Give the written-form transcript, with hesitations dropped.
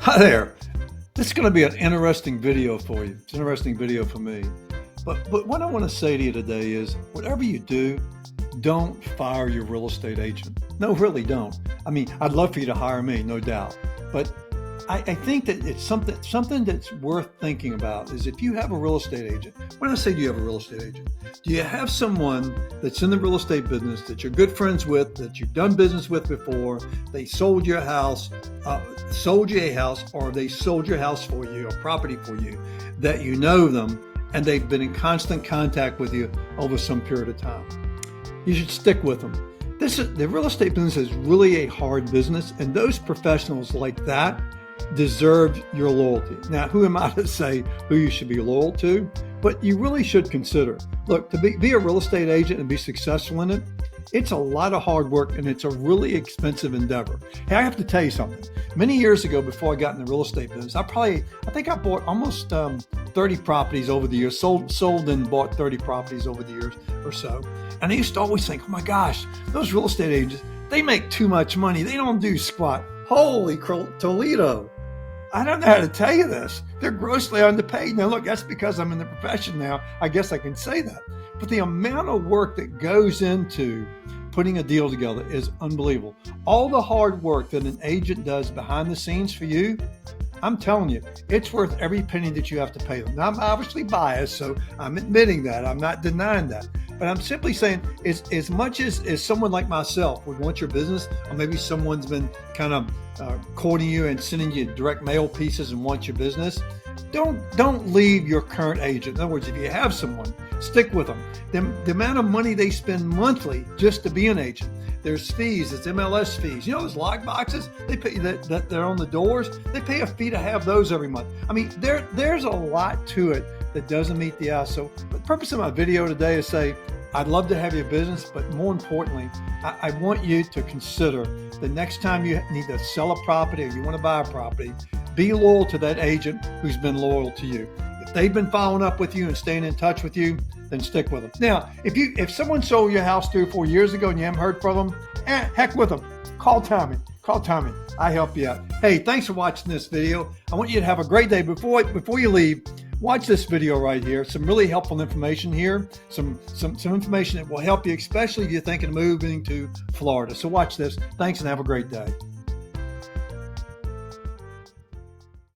Hi there. This is going to be an interesting video for you. It's an interesting video for me. But what I want to say to you today is whatever you do, don't fire your real estate agent. No, really don't. I mean, I'd love for you to hire me, no doubt. But I think that it's something that's worth thinking about is if you have a real estate agent. When I say do you have a real estate agent, do you have someone that's in the real estate business that you're good friends with, that you've done business with before, they sold your house, sold you a house, or they sold your house for you, or property for you, that you know them, and they've been in constant contact with you over some period of time? You should stick with them. The real estate business is really a hard business, and those professionals like that deserve your loyalty. Now, who am I to say who you should be loyal to? But you really should consider. Look, to be a real estate agent and be successful in it, it's a lot of hard work and it's a really expensive endeavor. Hey, I have to tell you something. Many years ago, before I got in the real estate business, I think I bought almost 30 properties over the years, sold and bought 30 properties over the years or so. And I used to always think, oh my gosh, those real estate agents, they make too much money. They don't do squat. Holy Toledo. I don't know how to tell you this. They're grossly underpaid. Now, look, that's because I'm in the profession now. I guess I can say that. But the amount of work that goes into putting a deal together is unbelievable. All the hard work that an agent does behind the scenes for you, I'm telling you, it's worth every penny that you have to pay them. Now, I'm obviously biased, so I'm admitting that. I'm not denying that. But I'm simply saying, as much as someone like myself would want your business, or maybe someone's been kind of courting you and sending you direct mail pieces and wants your business, don't leave your current agent. In other words, if you have someone, stick with them. The amount of money they spend monthly just to be an agent. There's fees, it's MLS fees. You know those lock boxes they pay that they're on the doors? They pay a fee to have those every month. I mean, there's a lot to it that doesn't meet the eye. So the purpose of my video today is say, I'd love to have your business, but more importantly, I want you to consider the next time you need to sell a property or you want to buy a property, be loyal to that agent who's been loyal to you. If they've been following up with you and staying in touch with you, then stick with them. Now, if someone sold your house 3 or 4 years ago and you haven't heard from them, heck with them. Call Tommy. I help you out. Hey, thanks for watching this video. I want you to have a great day. Before you leave, watch this video right here. Some really helpful information here. Some information that will help you, especially if you're thinking of moving to Florida. So watch this. Thanks and have a great day.